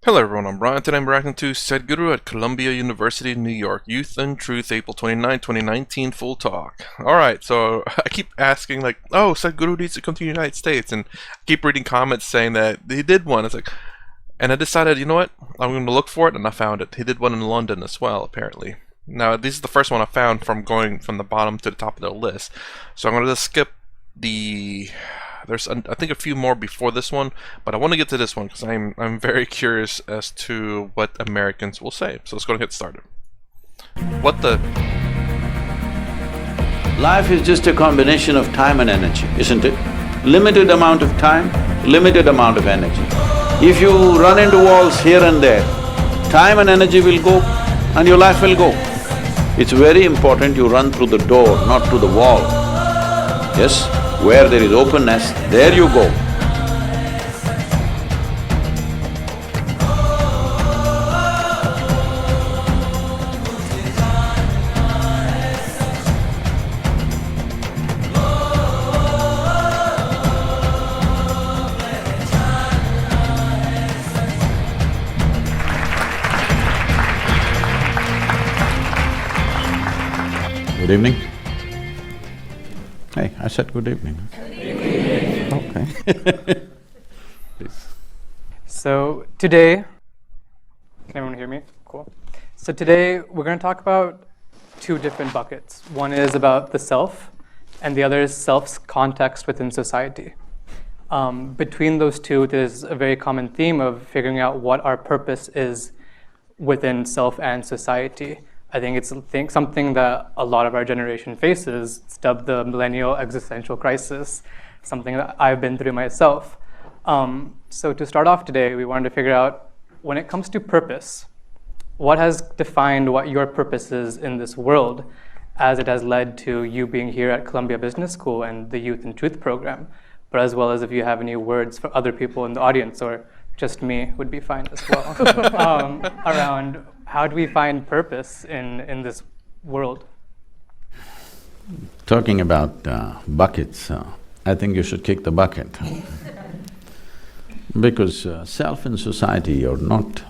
Hello everyone, I'm Brian. Today I'm reacting to Sadhguru at Columbia University, New York. Youth and Truth, April 29, 2019, full talk. Alright, so I keep asking like, oh, Sadhguru needs to come to the United States, and I keep reading comments saying that he did one. It's like, and I decided, you know what, I'm going to look for it, and I found it. He did one in London as well, apparently. Now, this is the first one I found from going from the bottom to the top of the list. So I'm going to just skip the... There's, I think, a few more before this one, but I want to get to this one because I'm very curious as to what Americans will say. So let's go and get started. What the... Life is just a combination of time and energy, isn't it? Limited amount of time, limited amount of energy. If you run into walls here and there, time and energy will go and your life will go. It's very important you run through the door, not through the wall. Yes? Where there is openness, there you go. Good evening. Hey, I said good evening. Okay. Please. So today, can everyone hear me? Cool. So today we're going to talk about two different buckets. One is about the self, and the other is self's context within society. Between those two, there's a very common theme of figuring out what our purpose is within self and society. I think it's something that a lot of our generation faces. It's dubbed the millennial existential crisis, something that I've been through myself. So to start off today, we wanted to figure out, when it comes to purpose, what has defined what your purpose is in this world, as it has led to you being here at Columbia Business School and the Youth and Truth program, but as well as if you have any words for other people in the audience, or just me would be fine as well, around how do we find purpose in this world? Talking about buckets, I think you should kick the bucket. Because self and society are not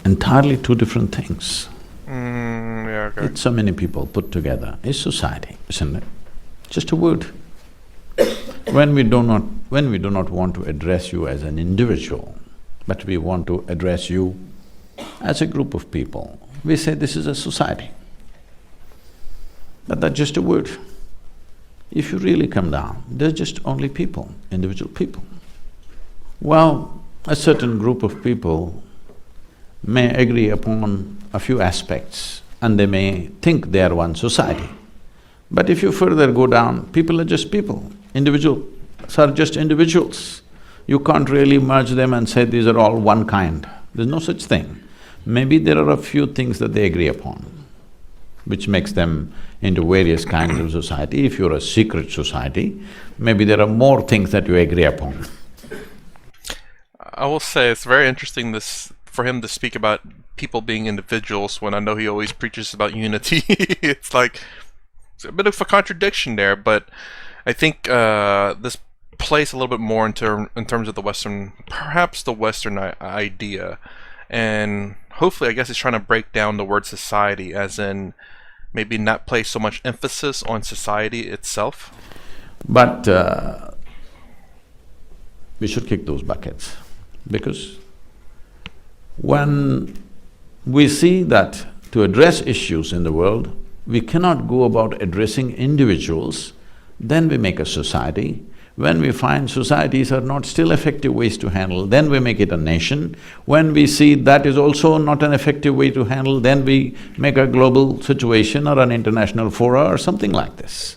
entirely two different things. Yeah, okay. It's so many people put together. It's society, isn't it? Just a word. When we do not want to address you as an individual, but we want to address you as a group of people, we say this is a society. But that's just a word. If you really come down, they're just only people, individual people. Well, a certain group of people may agree upon a few aspects and they may think they are one society. But if you further go down, people are just people, individuals are just individuals. You can't really merge them and say these are all one kind. There's no such thing. Maybe there are a few things that they agree upon, which makes them into various kinds of society. If you're a secret society, maybe there are more things that you agree upon. I will say it's very interesting for him to speak about people being individuals when I know he always preaches about unity. It's like, it's a bit of a contradiction there, but I think this plays a little bit more in terms of the Western, perhaps the Western idea. And hopefully, I guess he's trying to break down the word society, as in maybe not place so much emphasis on society itself. But we should kick those buckets, because when we see that to address issues in the world, we cannot go about addressing individuals, then we make a society. When we find societies are not still effective ways to handle, then we make it a nation. When we see that is also not an effective way to handle, then we make a global situation or an international fora or something like this.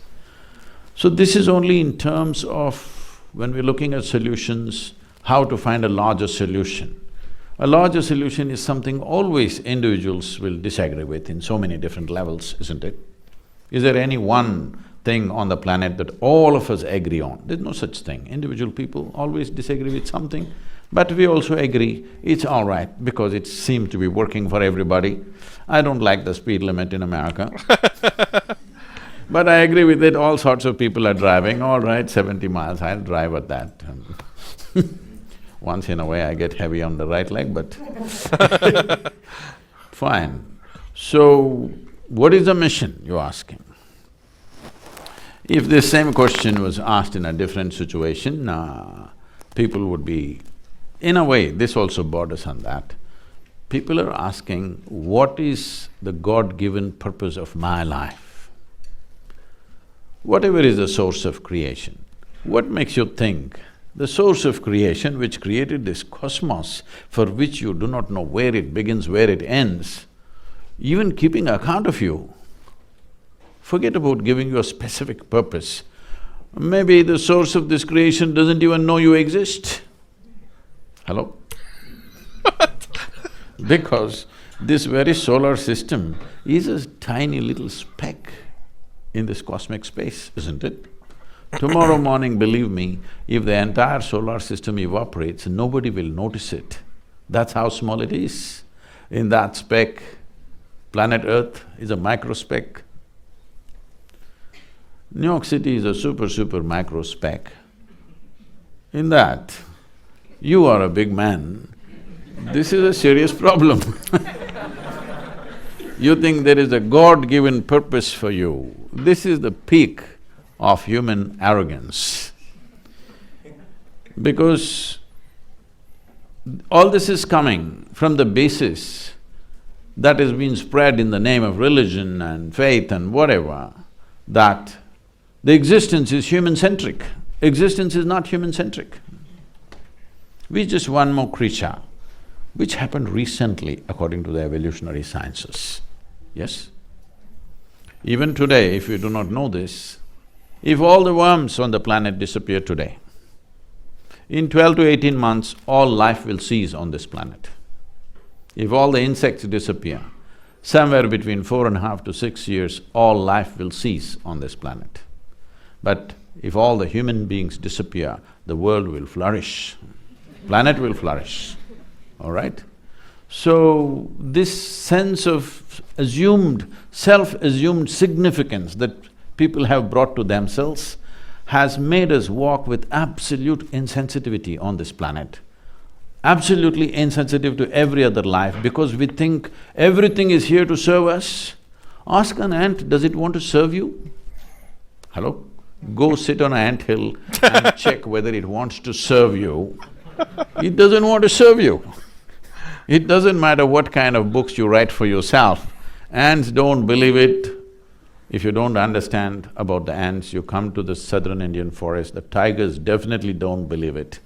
So this is only in terms of when we're looking at solutions, how to find a larger solution. A larger solution is something always individuals will disagree with in so many different levels, isn't it? Is there any one thing on the planet that all of us agree on? There's no such thing. Individual people always disagree with something, but we also agree it's all right because it seems to be working for everybody. I don't like the speed limit in America. But I agree with it, all sorts of people are driving, all right, 70 miles, I'll drive at that. Once in a way I get heavy on the right leg, but fine. So, what is the mission, you're asking? If this same question was asked in a different situation, people would be… In a way, this also borders on that. People are asking, what is the God-given purpose of my life? Whatever is the source of creation, what makes you think the source of creation which created this cosmos for which you do not know where it begins, where it ends, even keeping account of you, forget about giving you a specific purpose. Maybe the source of this creation doesn't even know you exist. Hello? Because this very solar system is a tiny little speck in this cosmic space, isn't it? Tomorrow morning, believe me, if the entire solar system evaporates, nobody will notice it. That's how small it is. In that speck, planet Earth is a micro speck. New York City is a super micro speck. In that, you are a big man. This is a serious problem. You think there is a God-given purpose for you. This is the peak of human arrogance. Because all this is coming from the basis that has been spread in the name of religion and faith and whatever, that the existence is human-centric. Existence is not human-centric. We're just one more creature, which happened recently according to the evolutionary sciences, yes? Even today, if you do not know this, if all the worms on the planet disappear today, in 12 to 18 months, all life will cease on this planet. If all the insects disappear, somewhere between 4.5 to 6 years, all life will cease on this planet. But if all the human beings disappear, the world will flourish, planet will flourish, all right? So, this sense of self-assumed significance that people have brought to themselves has made us walk with absolute insensitivity on this planet. Absolutely insensitive to every other life because we think everything is here to serve us. Ask an ant, does it want to serve you? Hello? Go sit on an anthill and check whether it wants to serve you. It doesn't want to serve you. It doesn't matter what kind of books you write for yourself. Ants don't believe it. If you don't understand about the ants, you come to the southern Indian forest, the tigers definitely don't believe it,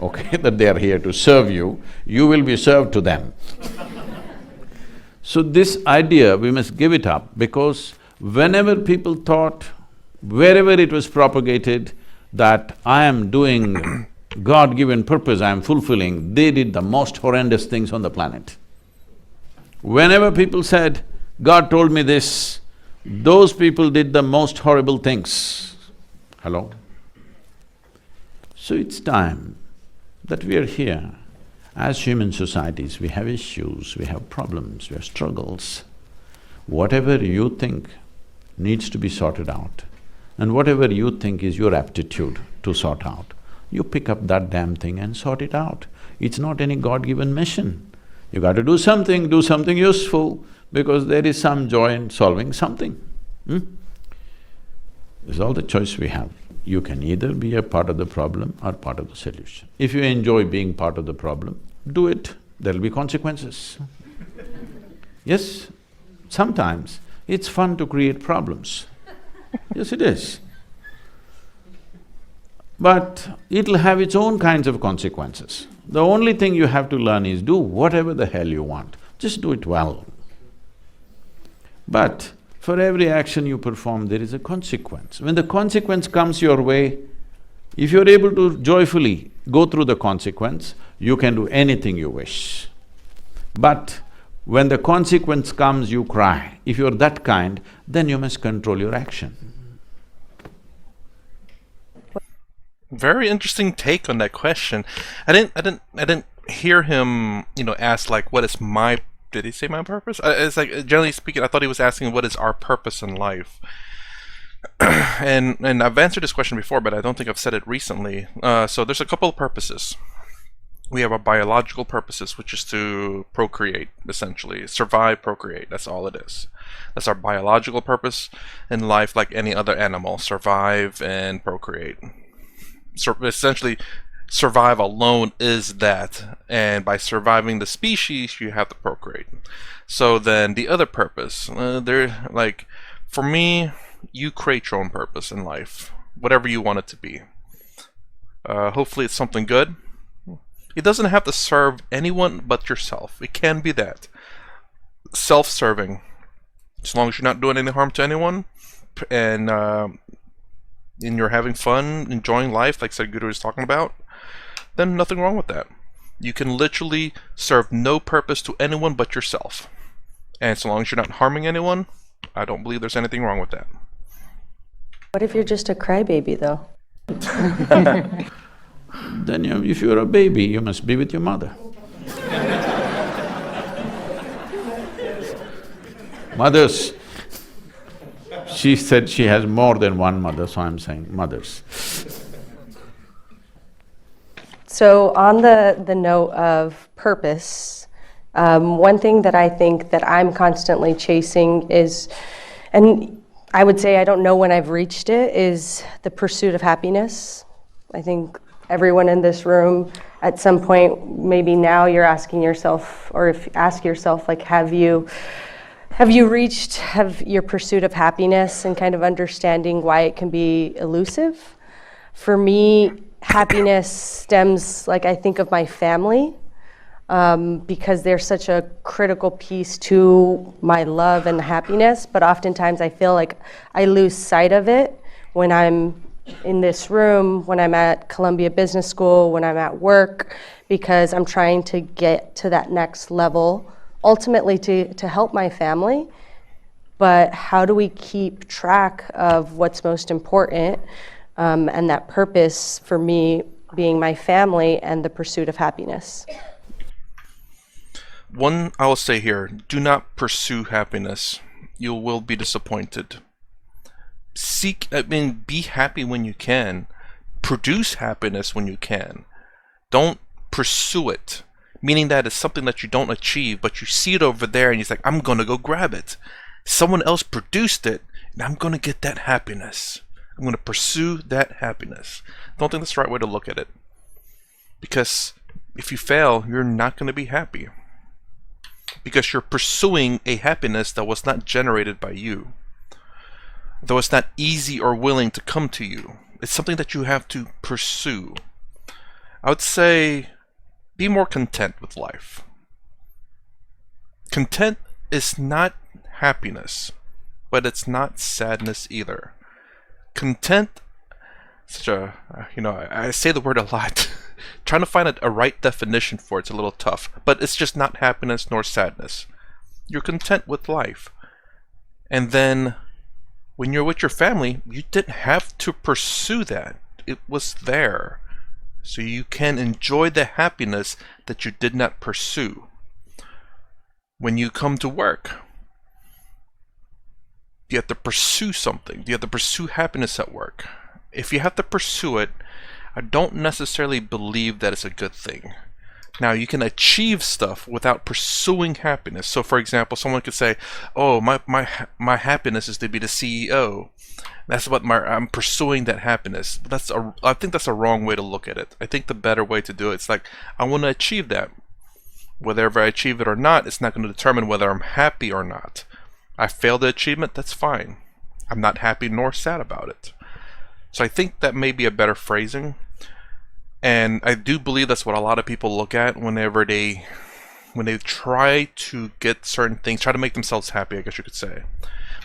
okay, that they are here to serve you, you will be served to them. So this idea, we must give it up because whenever people thought, wherever it was propagated, that I am doing God-given purpose, I am fulfilling, they did the most horrendous things on the planet. Whenever people said, God told me this, those people did the most horrible things. Hello? So it's time that we are here. As human societies, we have issues, we have problems, we have struggles. Whatever you think needs to be sorted out, and whatever you think is your aptitude to sort out, you pick up that damn thing and sort it out. It's not any God-given mission. You got to do something useful, because there is some joy in solving something. This is all the choice we have. You can either be a part of the problem or part of the solution. If you enjoy being part of the problem, do it, there'll be consequences. Yes, sometimes it's fun to create problems. Yes, it is. But it'll have its own kinds of consequences. The only thing you have to learn is do whatever the hell you want, just do it well. But for every action you perform, there is a consequence. When the consequence comes your way, if you're able to joyfully go through the consequence, you can do anything you wish. But when the consequence comes, you cry. If you're that kind, then you must control your action. Very interesting take on that question. I didn't hear him, ask like, what is my… Did he say my purpose? It's like, generally speaking, I thought he was asking what is our purpose in life. and I've answered this question before, but I don't think I've said it recently. So there's a couple of purposes. We have our biological purposes, which is to procreate, essentially. Survive, procreate. That's all it is. That's our biological purpose in life, like any other animal. Survive and procreate. Essentially, survive alone is that. And by surviving the species, you have to procreate. So then the other purpose, for me, you create your own purpose in life. Whatever you want it to be. Hopefully it's something good. It doesn't have to serve anyone but yourself. It can be that. Self-serving. As long as you're not doing any harm to anyone, and you're having fun, enjoying life, like Sadhguru is talking about, then nothing wrong with that. You can literally serve no purpose to anyone but yourself. And so long as you're not harming anyone, I don't believe there's anything wrong with that. What if you're just a crybaby, though? Then if you're a baby, you must be with your mother. Mothers. She said she has more than one mother, so I'm saying mothers. So on the note of purpose, one thing that I think that I'm constantly chasing is, and I would say I don't know when I've reached it, is the pursuit of happiness. I think everyone in this room, at some point, maybe now you're asking yourself, or if ask yourself, like, have you reached your pursuit of happiness, and kind of understanding why it can be elusive? For me, happiness stems, like, I think of my family, because they're such a critical piece to my love and happiness, but oftentimes I feel like I lose sight of it when I'm in this room, when I'm at Columbia Business School, when I'm at work, because I'm trying to get to that next level, ultimately to help my family. But how do we keep track of what's most important, and that purpose for me being my family and the pursuit of happiness? One, I will say here, do not pursue happiness. You will be disappointed. Be happy when you can. Produce happiness when you can. Don't pursue it. Meaning that it's something that you don't achieve, but you see it over there and you're like, I'm gonna go grab it. Someone else produced it, and I'm gonna get that happiness. I'm gonna pursue that happiness. Don't think that's the right way to look at it. Because if you fail, you're not gonna be happy. Because you're pursuing a happiness that was not generated by you. Though it's not easy or willing to come to you. It's something that you have to pursue. I would say, be more content with life. Content is not happiness, but it's not sadness either. Content, I say the word a lot. Trying to find a right definition for it's a little tough, but it's just not happiness nor sadness. You're content with life. And then, when you're with your family, you didn't have to pursue that. It was there. So you can enjoy the happiness that you did not pursue. When you come to work, you have to pursue something. You have to pursue happiness at work. If you have to pursue it, I don't necessarily believe that it's a good thing. Now, you can achieve stuff without pursuing happiness. So, for example, someone could say, "Oh, my happiness is to be the CEO. That's what I'm pursuing that happiness." I think that's a wrong way to look at it. I think the better way to do it is like, I want to achieve that. Whether I achieve it or not, it's not going to determine whether I'm happy or not. I failed the achievement, that's fine. I'm not happy nor sad about it. So I think that may be a better phrasing. And I do believe that's what a lot of people look at whenever they try to get certain things, try to make themselves happy, I guess you could say.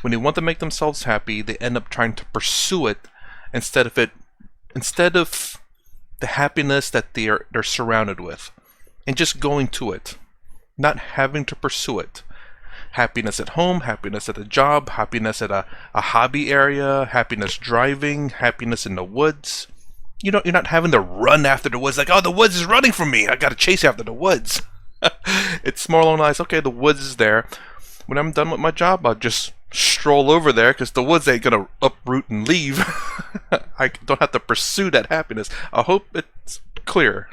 When they want to make themselves happy, they end up trying to pursue it instead of the happiness that they're surrounded with, and just going to it, not having to pursue it. Happiness at home, happiness at the job, happiness at a hobby area, happiness driving, happiness in the woods. You're not having to run after the woods like, oh, the woods is running from me, I gotta chase after the woods. It's more along the lines, okay, the woods is there. When I'm done with my job, I'll just stroll over there because the woods ain't gonna uproot and leave. I don't have to pursue that happiness. I hope it's clear.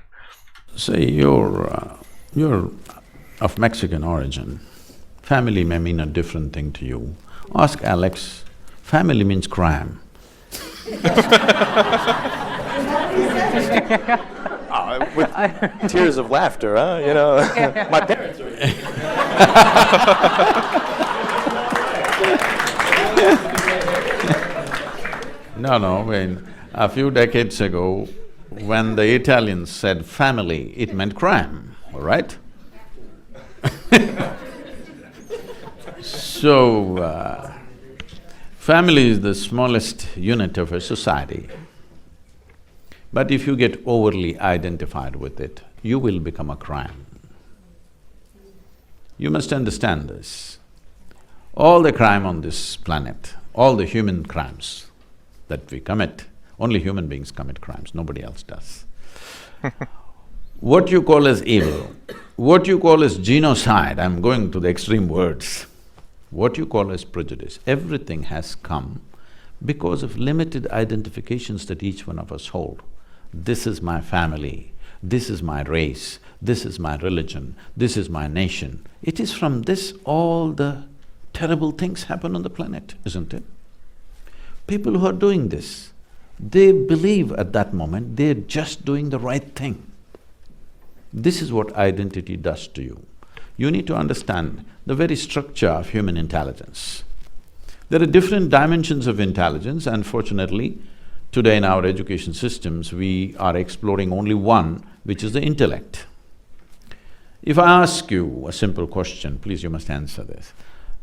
Say you're of Mexican origin, family may mean a different thing to you. Ask Alex, family means crime. With tears of laughter, huh? You know, my parents are. No, when a few decades ago, when the Italians said family, it meant crime, all right? So, family is the smallest unit of a society. But if you get overly identified with it, you will become a crime. You must understand this. All the crime on this planet, all the human crimes that we commit, only human beings commit crimes, nobody else does. What you call as evil, what you call as genocide, I'm going to the extreme words, what you call as prejudice, everything has come because of limited identifications that each one of us hold. This is my family, this is my race, this is my religion, this is my nation. It is from this all the terrible things happen on the planet, isn't it? People who are doing this, they believe at that moment they're just doing the right thing. This is what identity does to you. You need to understand the very structure of human intelligence. There are different dimensions of intelligence. Unfortunately, today in our education systems, we are exploring only one, which is the intellect. If I ask you a simple question, please you must answer this,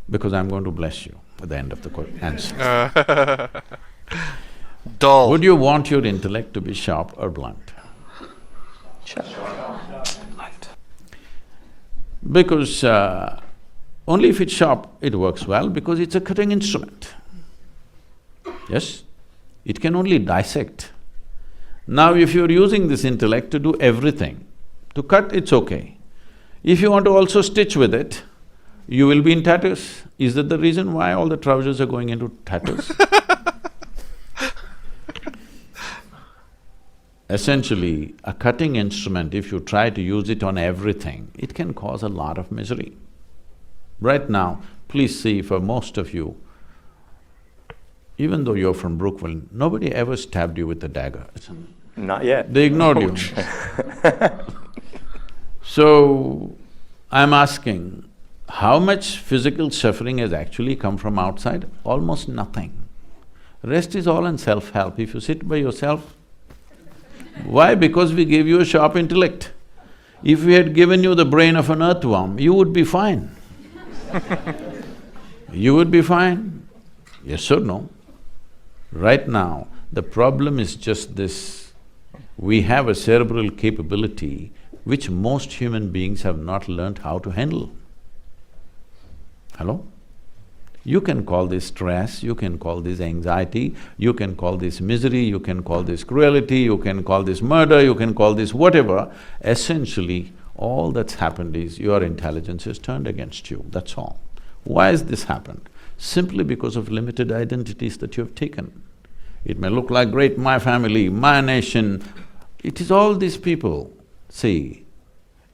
because I'm going to bless you at the end of the answer. Dull. Would you want your intellect to be sharp or blunt? Sharp. Because only if it's sharp, it works well, because it's a cutting instrument. Yes? It can only dissect. Now if you're using this intellect to do everything, to cut, it's okay. If you want to also stitch with it, you will be in tatters. Is that the reason why all the trousers are going into tatters? Essentially, a cutting instrument, if you try to use it on everything, it can cause a lot of misery. Right now, please see, for most of you, even though you're from Brooklyn, nobody ever stabbed you with a dagger. Not yet. They ignored you. So, I'm asking, how much physical suffering has actually come from outside? Almost nothing. Rest is all in self-help. If you sit by yourself, why? Because we gave you a sharp intellect. If we had given you the brain of an earthworm, you would be fine. You would be fine. Yes or no? Right now, the problem is just this. We have a cerebral capability which most human beings have not learnt how to handle. Hello? You can call this stress, you can call this anxiety, you can call this misery, you can call this cruelty, you can call this murder, you can call this whatever. Essentially, all that's happened is your intelligence is turned against you, that's all. Why has this happened? Simply because of limited identities that you have taken. It may look like great, my family, my nation, it is all these people. See,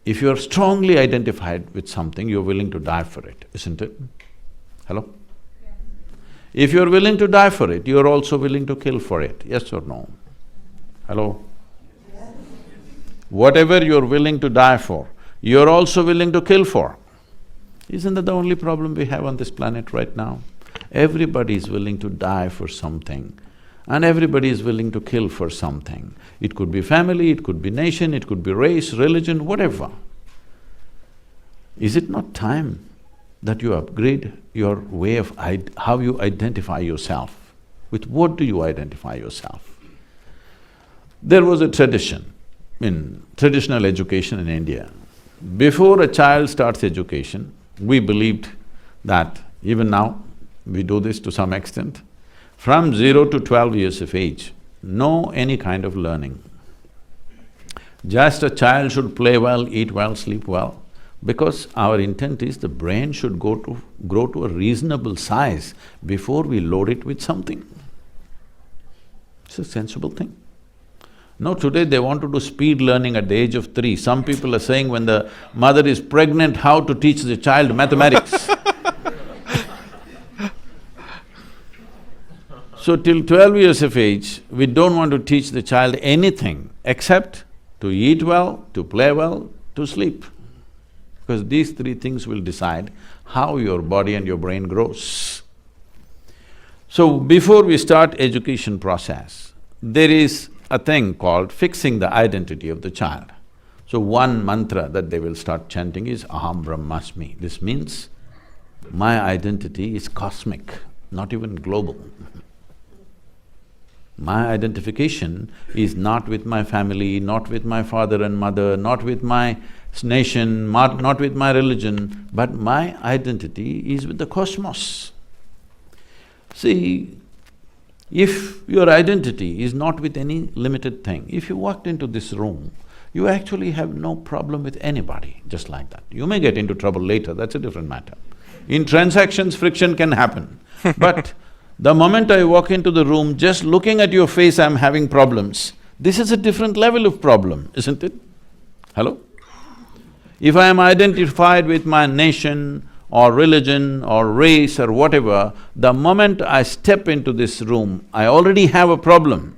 if you're strongly identified with something, you're willing to die for it, isn't it? Hello? If you're willing to die for it, you're also willing to kill for it, yes or no? Hello? Whatever you're willing to die for, you're also willing to kill for. Isn't that the only problem we have on this planet right now? Everybody is willing to die for something, and everybody is willing to kill for something. It could be family, it could be nation, it could be race, religion, whatever. Is it not time that you upgrade your way of how you identify yourself? With what do you identify yourself? There was a tradition in traditional education in India. Before a child starts education, we believed that, even now, we do this to some extent, from 0 to 12 years of age, no any kind of learning. Just a child should play well, eat well, sleep well, because our intent is the brain should grow to a reasonable size before we load it with something. It's a sensible thing. No, today they want to do speed learning at the age of 3. Some people are saying when the mother is pregnant, how to teach the child mathematics. So till 12 years of age, we don't want to teach the child anything except to eat well, to play well, to sleep. Because these 3 things will decide how your body and your brain grows. So before we start education process, there is a thing called fixing the identity of the child. So one mantra that they will start chanting is Aham Brahmasmi. This means my identity is cosmic, not even global. My identification is not with my family, not with my father and mother, not with my nation, not with my religion, but my identity is with the cosmos. See, if your identity is not with any limited thing, if you walked into this room, you actually have no problem with anybody, just like that. You may get into trouble later, that's a different matter. In transactions, friction can happen, but the moment I walk into the room, just looking at your face, I'm having problems. This is a different level of problem, isn't it? Hello? If I am identified with my nation or religion or race or whatever, the moment I step into this room, I already have a problem.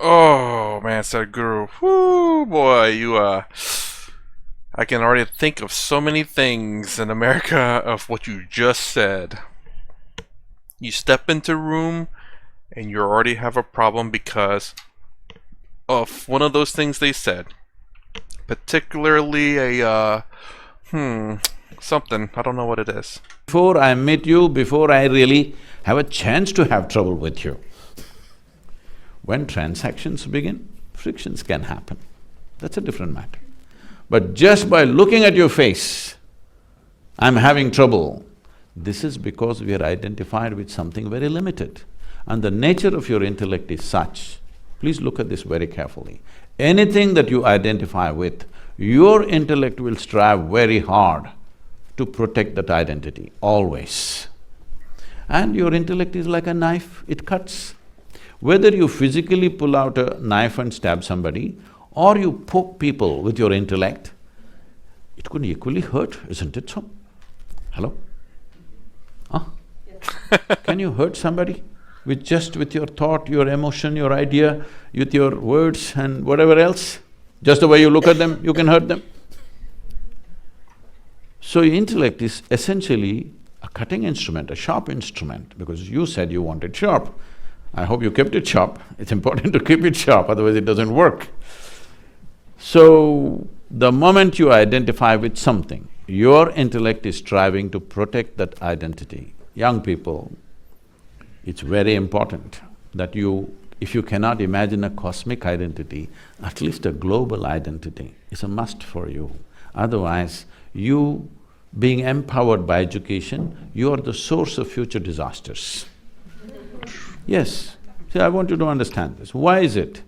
Oh man, Sadhguru, whoo boy, I can already think of so many things in America of what you just said. You step into a room and you already have a problem because of one of those things they said. Particularly something, I don't know what it is. Before I meet you, before I really have a chance to have trouble with you. When transactions begin, frictions can happen. That's a different matter. But just by looking at your face, I'm having trouble. This is because we are identified with something very limited. And the nature of your intellect is such, please look at this very carefully. Anything that you identify with, your intellect will strive very hard to protect that identity, always. And your intellect is like a knife, it cuts. Whether you physically pull out a knife and stab somebody, or you poke people with your intellect, it could equally hurt, isn't it so? Hello? Huh? Can you hurt somebody with your thought, your emotion, your idea, with your words and whatever else? Just the way you look at them, you can hurt them. So intellect is essentially a cutting instrument, a sharp instrument, because you said you want it sharp. I hope you kept it sharp. It's important to keep it sharp, otherwise it doesn't work. So, the moment you identify with something, your intellect is striving to protect that identity. Young people, it's very important that if you cannot imagine a cosmic identity, at least a global identity is a must for you. Otherwise, you being empowered by education, you are the source of future disasters. Yes, see, I want you to understand this. Why is it?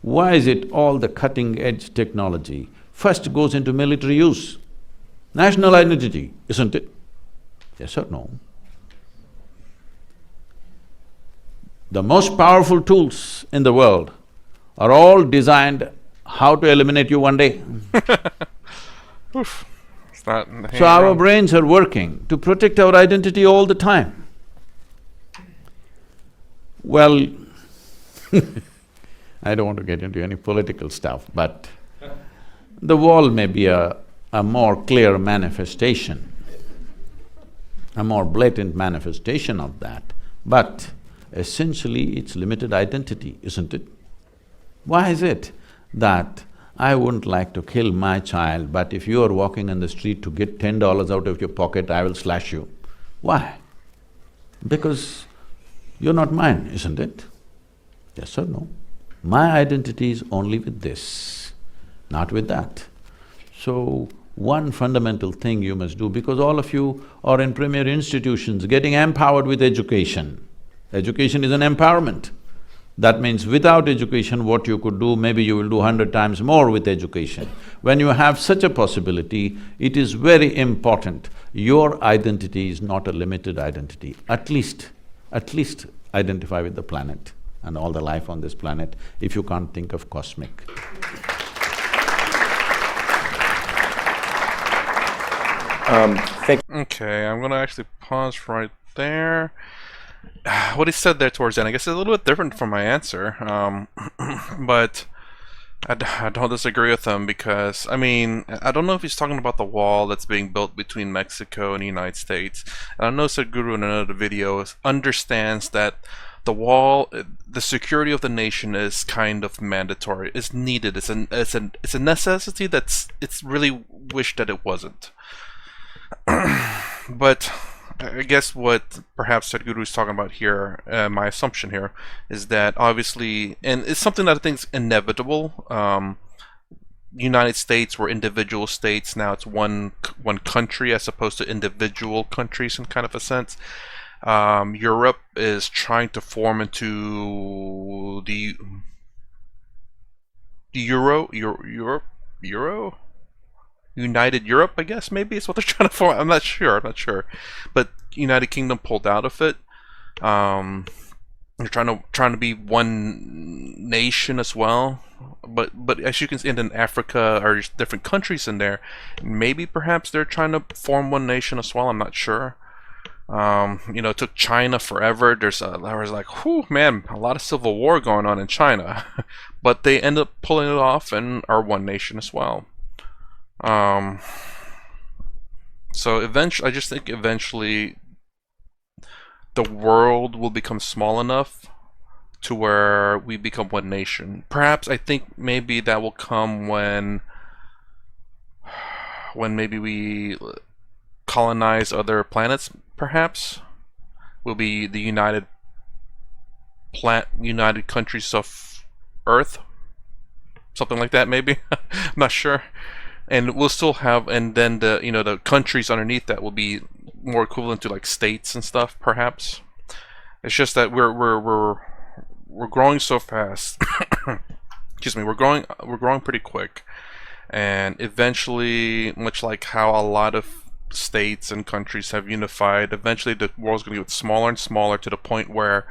Why is it all the cutting-edge technology first goes into military use? National identity, isn't it? Yes or no? The most powerful tools in the world are all designed how to eliminate you one day. Oof. It's not So our brains are working to protect our identity all the time. Well, I don't want to get into any political stuff, but the wall may be a more clear manifestation, a more blatant manifestation of that, but essentially it's limited identity, isn't it? Why is it that I wouldn't like to kill my child, but if you are walking on the street to get $10 out of your pocket, I will slash you? Why? Because you're not mine, isn't it? Yes or no? My identity is only with this, not with that. So, one fundamental thing you must do, because all of you are in premier institutions getting empowered with education. Education is an empowerment. That means without education, what you could do, maybe you will do 100 times more with education. When you have such a possibility, it is very important. Your identity is not a limited identity. At least identify with the planet. and all the life on this planet if you can't think of cosmic. Okay, I'm gonna actually pause right there. What he said there towards the end, I guess, is a little bit different from my answer, but I don't disagree with him because, I mean, I don't know if he's talking about the wall that's being built between Mexico and the United States. And I know Sadhguru in another video understands that the wall, the security of the nation is kind of mandatory. It's needed. It's a necessity it's really wished that it wasn't. But I guess what perhaps Sadhguru is talking about here, my assumption here, is that obviously, and it's something that I think is inevitable. United States were individual states. Now it's one country as opposed to individual countries in kind of a sense. Europe is trying to form into the Euro. United Europe, I guess, maybe is what they're trying to form. I'm not sure. But United Kingdom pulled out of it. They're trying to be one nation as well. But as you can see, in Africa or different countries in there, maybe perhaps they're trying to form one nation as well. I'm not sure. It took China forever. There was like, whew, man, a lot of civil war going on in China, but they end up pulling it off and are one nation as well. So eventually, I just think eventually the world will become small enough to where we become one nation. Perhaps I think maybe that will come when maybe we colonize other planets. Perhaps will be the united countries of Earth, something like that. Maybe I'm not sure. And we'll still have, and then the countries underneath that will be more equivalent to like states and stuff, perhaps. It's just that we're growing so fast. Excuse me, we're growing pretty quick, and eventually, much like how a lot of states and countries have unified, eventually the world's going to get smaller and smaller to the point where,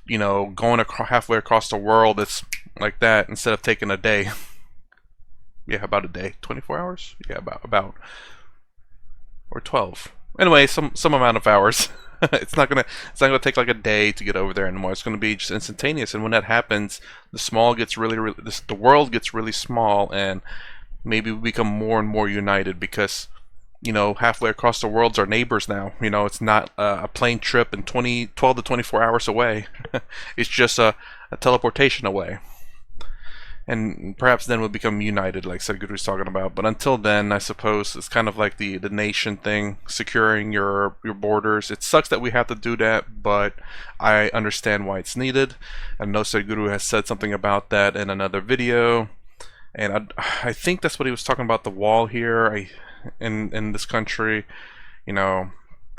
going halfway across the world, it's like that instead of taking a day. Yeah, about a day. 24 hours? Yeah, about. Or 12. Anyway, some amount of hours. It's not gonna take like a day to get over there anymore. It's gonna be just instantaneous. And when that happens, the world gets really small, and maybe we become more and more united because, halfway across the world's our neighbors now. It's not a plane trip and 12 to 24 hours away. It's just a teleportation away. And perhaps then we'll become united, like Sadhguru was talking about. But until then, I suppose it's kind of like the nation thing, securing your borders. It sucks that we have to do that, but I understand why it's needed. I know Sadhguru has said something about that in another video, and I think that's what he was talking about, the wall here in this country. I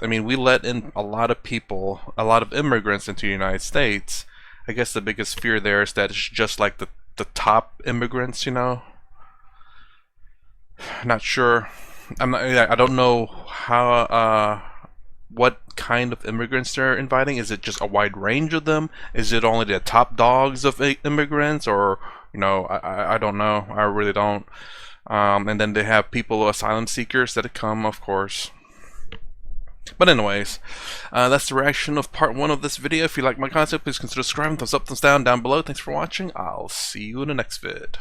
mean, we let in a lot of people, a lot of immigrants into the United States. I guess the biggest fear there is that it's just like the top immigrants, Not sure. I don't know how what kind of immigrants they're inviting. Is it just a wide range of them? Is it only the top dogs of immigrants, or I don't know. I really don't. And then they have asylum seekers that come, of course. But anyways, that's the reaction of part 1 of this video. If you like my content, please consider subscribing, thumbs up, thumbs down below. Thanks for watching. I'll see you in the next vid.